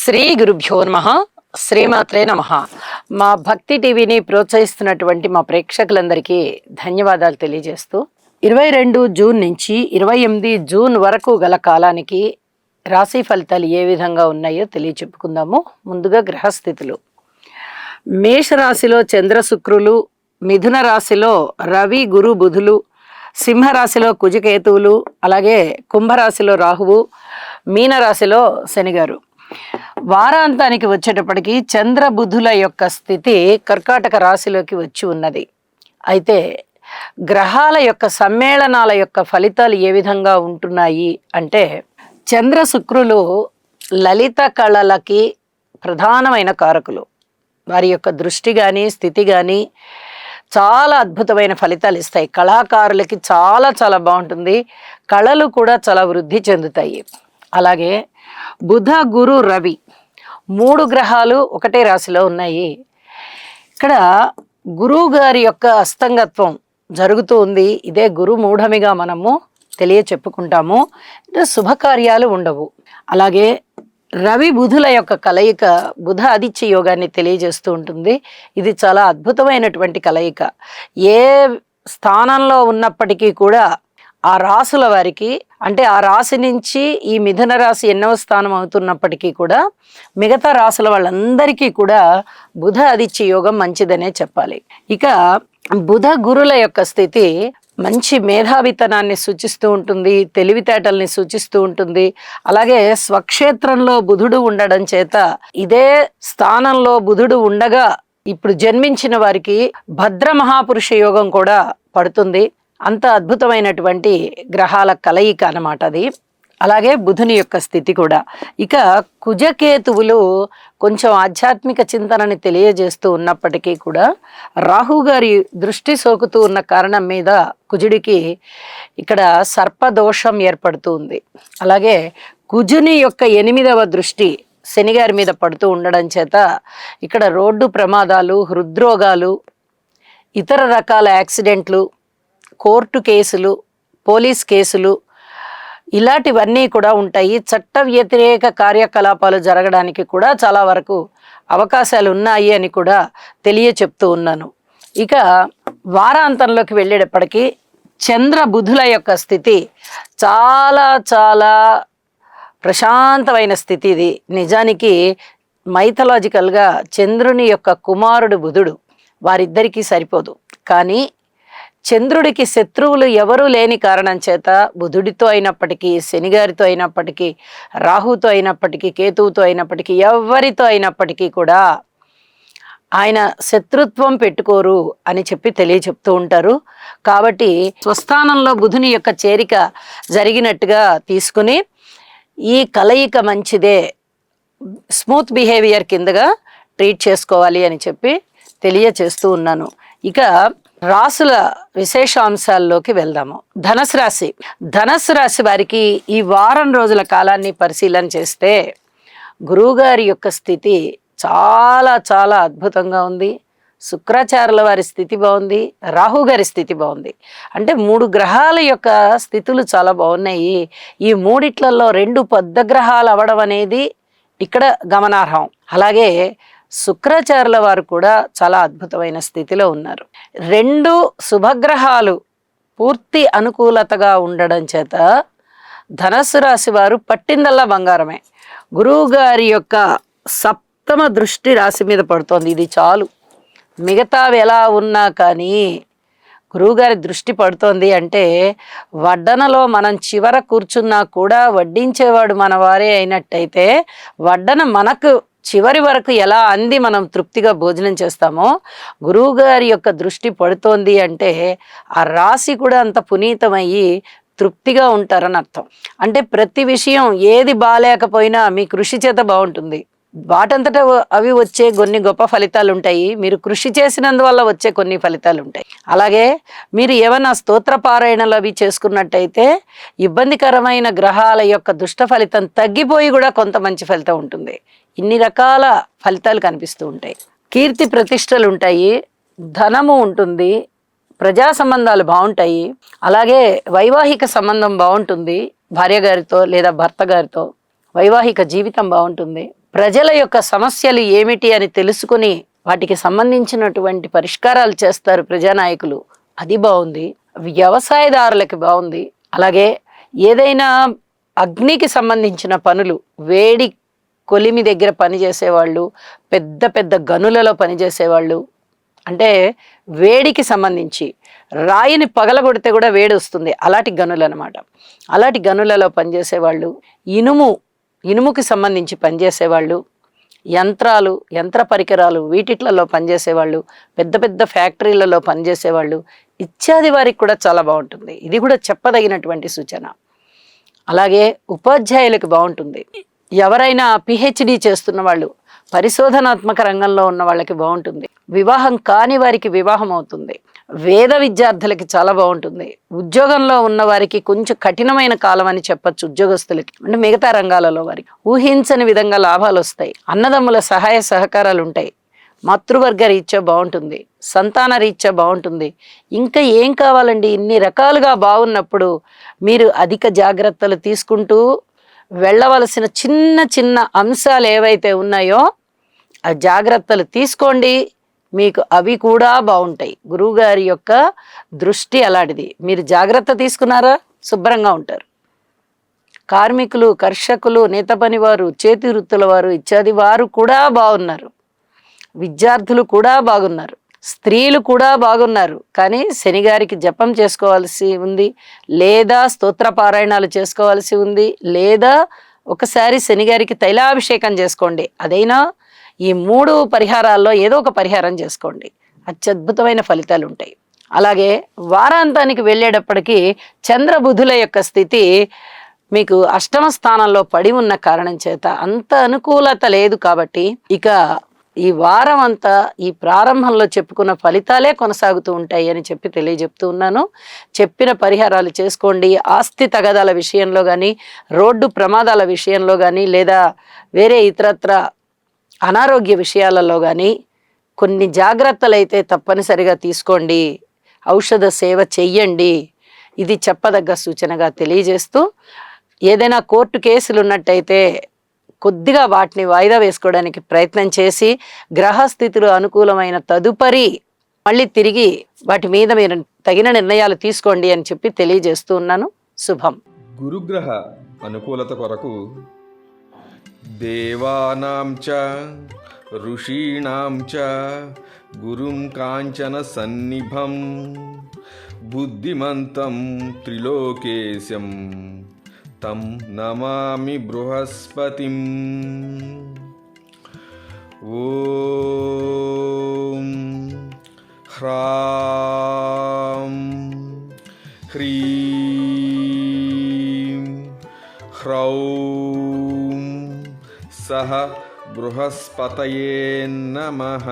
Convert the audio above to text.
శ్రీ గురుభ్యో నమః. శ్రీమాత్రే నమః. మా భక్తి టీవీని ప్రోత్సహిస్తున్నటువంటి మా ప్రేక్షకులందరికీ ధన్యవాదాలు తెలియజేస్తూ 22 జూన్ నుంచి 28 జూన్ వరకు గల కాలానికి రాశి ఫలితాలు ఏ విధంగా ఉన్నాయో తెలియచెప్పుకుందాము. ముందుగా గ్రహస్థితులు. మేషరాశిలో చంద్ర శుక్రులు, మిథున రాశిలో రవి గురు బుధులు, సింహరాశిలో కుజకేతువులు, అలాగే కుంభరాశిలో రాహువు, మీనరాశిలో శనిగారు. వారాంతానికి వచ్చేటప్పటికి చంద్ర బుధుల యొక్క స్థితి కర్కాటక రాశిలోకి వచ్చి ఉన్నది. అయితే గ్రహాల యొక్క సమ్మేళనాల యొక్క ఫలితాలు ఏ విధంగా ఉంటున్నాయి అంటే, చంద్ర శుక్రులు లలిత కళలకి ప్రధానమైన కారకులు. వారి యొక్క దృష్టి కానీ స్థితి కానీ చాలా అద్భుతమైన ఫలితాలు ఇస్తాయి. కళాకారులకి చాలా చాలా బాగుంటుంది. కళలు కూడా చాలా వృద్ధి చెందుతాయి. అలాగే బుధ గురు రవి 3 గ్రహాలు ఒకటే రాశిలో ఉన్నాయి. ఇక్కడ గురువు గారి యొక్క అస్తంగత్వం జరుగుతూ ఉంది. ఇదే గురు మూఢమిగా మనము చెప్పుకుంటాము. శుభకార్యాలు ఉండవు. అలాగే రవి బుధుల యొక్క కలయిక బుధ ఆదిత్య యోగాన్ని తెలియజేస్తూ ఉంటుంది. ఇది చాలా అద్భుతమైనటువంటి కలయిక. ఏ స్థానంలో ఉన్నప్పటికీ కూడా ఆ రాసుల వారికి, అంటే ఆ రాశి నుంచి ఈ మిథున రాశి 8వ స్థానం అవుతున్నప్పటికీ కూడా మిగతా రాసుల వాళ్ళందరికీ కూడా బుధ ఆదిత్య యోగం మంచిదనే చెప్పాలి. ఇక బుధ గురుల యొక్క స్థితి మంచి మేధావితనాన్ని సూచిస్తూ ఉంటుంది, తెలివితేటల్ని సూచిస్తూ ఉంటుంది. అలాగే స్వక్షేత్రంలో బుధుడు ఉండడం చేత ఇదే స్థానంలో బుధుడు ఉండగా ఇప్పుడు జన్మించిన వారికి భద్ర మహాపురుష యోగం కూడా పడుతుంది. అంత అద్భుతమైనటువంటి గ్రహాల కలయిక అన్నమాట అది. అలాగే బుధుని యొక్క స్థితి కూడా. ఇక కుజకేతువులు కొంచెం ఆధ్యాత్మిక చింతనని తెలియజేస్తూ ఉన్నప్పటికీ కూడా రాహు గారి దృష్టి సోకుతూ ఉన్న కారణం మీద కుజుడికి ఇక్కడ సర్పదోషం ఏర్పడుతూ ఉంది. అలాగే కుజుని యొక్క 8వ దృష్టి శనిగారి మీద పడుతూ ఉండడం చేత ఇక్కడ రోడ్డు ప్రమాదాలు, హృద్రోగాలు, ఇతర రకాల యాక్సిడెంట్లు, కోర్టు కేసులు, పోలీస్ కేసులు ఇలాంటివన్నీ కూడా ఉంటాయి. చట్ట వ్యతిరేక కార్యకలాపాలు జరగడానికి కూడా చాలా వరకు అవకాశాలు ఉన్నాయి అని కూడా చెప్తూ ఉన్నాను. ఇక వారాంతంలోకి వెళ్ళేటప్పటికీ చంద్ర బుధుల యొక్క స్థితి చాలా చాలా ప్రశాంతమైన స్థితి. ఇది నిజానికి మైథలాజికల్గా చంద్రుని యొక్క కుమారుడు బుధుడు, వారిద్దరికీ సరిపోదు. కానీ చంద్రుడికి శత్రువులు ఎవరూ లేని కారణం చేత బుధుడితో అయినప్పటికీ, శనిగారితో అయినప్పటికీ, రాహుతో అయినప్పటికీ, కేతువుతో అయినప్పటికీ, ఎవరితో అయినప్పటికీ కూడా ఆయన శత్రుత్వం పెట్టుకోరు అని చెప్తూ ఉంటారు. కాబట్టి స్వస్థానంలో బుధుని యొక్క చేరిక జరిగినట్టుగా తీసుకుని ఈ కలయిక మంచిదే, స్మూత్ బిహేవియర్ కిందగా ట్రీట్ చేసుకోవాలి అని తెలియచేస్తూ ఉన్నాను. ఇక రాసుల విశేషాంశాల్లోకి వెళ్దాము. ధనస్సు రాశి వారికి ఈ వారం రోజుల కాలాన్ని పరిశీలన చేస్తే గురువుగారి యొక్క స్థితి చాలా చాలా అద్భుతంగా ఉంది. శుక్రాచార్యుల వారి స్థితి బాగుంది, రాహు గారి స్థితి బాగుంది. అంటే 3 గ్రహాల యొక్క స్థితులు చాలా బాగున్నాయి. ఈ 3 2 పెద్ద గ్రహాలు అవ్వడం అనేది ఇక్కడ గమనార్హం. అలాగే శుక్రాచార్యుల వారు కూడా చాలా అద్భుతమైన స్థితిలో ఉన్నారు. 2 శుభగ్రహాలు పూర్తి అనుకూలతగా ఉండడం చేత ధనస్సు రాశి వారు పట్టిందల్లా బంగారమే. గురువు గారి యొక్క 7వ దృష్టి రాశి మీద పడుతోంది. ఇది చాలు. మిగతావి ఎలా ఉన్నా కానీ గురువుగారి దృష్టి పడుతోంది అంటే వడ్డనలో మనం చివర కూర్చున్నా కూడా వడ్డించేవాడు మన వారే అయినట్టయితే వడ్డన మనకు చివరి వరకు ఎలా అంది మనం తృప్తిగా భోజనం చేస్తామో గురువు గారి యొక్క దృష్టి పడుతోంది అంటే ఆ రాశి కూడా అంత పునీతమయ్యి తృప్తిగా ఉంటారని అర్థం. అంటే ప్రతి విషయం ఏది బాలేకపోయినా మీ కృషి చేత బాగుంటుంది. వాటంతటా అవి వచ్చే కొన్ని గొప్ప ఫలితాలు ఉంటాయి. మీరు కృషి చేసినందువల్ల వచ్చే కొన్ని ఫలితాలు ఉంటాయి. అలాగే మీరు ఏమైనా స్తోత్ర పారాయణలు అవి చేసుకున్నట్టయితే ఇబ్బందికరమైన గ్రహాల యొక్క దుష్ట ఫలితం తగ్గిపోయి కూడా కొంత మంచి ఫలితం ఉంటుంది. ఇన్ని రకాల ఫలితాలు కనిపిస్తూ ఉంటాయి. కీర్తి ప్రతిష్టలు ఉంటాయి, ధనము ఉంటుంది, ప్రజా సంబంధాలు బాగుంటాయి. అలాగే వైవాహిక సంబంధం బాగుంటుంది. భార్య గారితో లేదా భర్త గారితో వైవాహిక జీవితం బాగుంటుంది. ప్రజల యొక్క సమస్యలు ఏమిటి అని తెలుసుకుని వాటికి సంబంధించినటువంటి పరిష్కారాలు చేస్తారు ప్రజానాయకులు. అది బాగుంది. వ్యవసాయదారులకి బాగుంది. అలాగే ఏదైనా అగ్నికి సంబంధించిన పనులు, వేడి కొలిమి దగ్గర పనిచేసేవాళ్ళు, పెద్ద పెద్ద గనులలో పనిచేసేవాళ్ళు, అంటే వేడికి సంబంధించి రాయిని పగలగొడితే కూడా వేడి వస్తుంది, అలాంటి గనులు అనమాట. అలాంటి గనులలో పనిచేసేవాళ్ళు, ఇనుముకి సంబంధించి పనిచేసేవాళ్ళు, యంత్రాలు, యంత్ర పరికరాలు వీటిట్లలో పనిచేసేవాళ్ళు, పెద్ద పెద్ద ఫ్యాక్టరీలలో పనిచేసేవాళ్ళు ఇత్యాది వారికి కూడా చాలా బాగుంటుంది. ఇది కూడా చెప్పదగినటువంటి సూచన. అలాగే ఉపాధ్యాయులకు బాగుంటుంది. ఎవరైనా పిహెచ్డి చేస్తున్న వాళ్ళు, పరిశోధనాత్మక రంగంలో ఉన్న వాళ్ళకి బాగుంటుంది. వివాహం కాని వారికి వివాహం అవుతుంది. వేద విద్యార్థులకి చాలా బాగుంటుంది. ఉద్యోగంలో ఉన్న వారికి కొంచెం కఠినమైన కాలం అని చెప్పచ్చు. ఉద్యోగస్తులకి అంటే మిగతా రంగాలలో వారికి ఊహించని విధంగా లాభాలు వస్తాయి. అన్నదమ్ముల సహాయ సహకారాలు ఉంటాయి. మాతృవర్గ రీత్యా బాగుంటుంది. సంతాన రీత్యా బాగుంటుంది. ఇంకా ఏం కావాలండి? ఇన్ని రకాలుగా బాగున్నప్పుడు మీరు అధిక జాగ్రత్తలు తీసుకుంటూ వెళ్ళవలసిన చిన్న చిన్న అంశాలు ఏవైతే ఉన్నాయో ఆ జాగ్రత్తలు తీసుకోండి. మీకు అవి కూడా బాగుంటాయి. గురువుగారి యొక్క దృష్టి అలాంటిది. మీరు జాగ్రత్త తీసుకున్నారా, శుభ్రంగా ఉంటారు. కార్మికులు, కర్షకులు, నేత పనివారు, చేతి వృత్తుల వారు ఇత్యాది వారు కూడా బాగున్నారు. విద్యార్థులు కూడా బాగున్నారు. స్త్రీలు కూడా బాగున్నారు. కానీ శనిగారికి జపం చేసుకోవాల్సి ఉంది, లేదా స్తోత్రపారాయణాలు చేసుకోవాల్సి ఉంది, లేదా ఒకసారి శనిగారికి తైలాభిషేకం చేసుకోండి. అదైనా ఈ 3 పరిహారాల్లో ఏదో ఒక పరిహారం చేసుకోండి. అత్యద్భుతమైన ఫలితాలు ఉంటాయి. అలాగే వారాంతానికి వెళ్ళేటప్పటికీ చంద్రబుధుల యొక్క స్థితి మీకు అష్టమ స్థానంలో పడి ఉన్న కారణం చేత అంత అనుకూలత లేదు. కాబట్టి ఇక ఈ వారం అంతా ఈ ప్రారంభంలో చెప్పుకున్న ఫలితాలే కొనసాగుతూ ఉంటాయి అని చెప్పి తెలియజెప్తూ ఉన్నాను. చెప్పిన పరిహారాలు చేసుకోండి. ఆస్తి తగాదాల విషయంలో కానీ, రోడ్డు ప్రమాదాల విషయంలో కానీ, లేదా వేరే ఇతరత్ర అనారోగ్య విషయాలలో కానీ కొన్ని జాగ్రత్తలు అయితే తప్పనిసరిగా తీసుకోండి. ఔషధ సేవ చెయ్యండి. ఇది చెప్పదగ్గ సూచనగా తెలియజేస్తూ, ఏదైనా కోర్టు కేసులు ఉన్నట్టయితే కొద్దిగా వాటిని వాయిదా వేసుకోవడానికి ప్రయత్నం చేసి గ్రహస్థితులు అనుకూలమైన తదుపరి మళ్ళీ తిరిగి వాటి మీద మీరు తగిన నిర్ణయాలు తీసుకోండి అని చెప్పి తెలియజేస్తూ ఉన్నాను. శుభం. గురుగ్రహ అనుకూలత కొరకు దేవానాం చ ఋషీణాం చ గురుం కాంచన సన్నిభం బుద్ధిమంతం త్రిలోకేశం తం నమామి బృహస్పతిం. ఓం హ్రాం హ్రీం హ్రౌం సహ బృహస్పతయే నమః.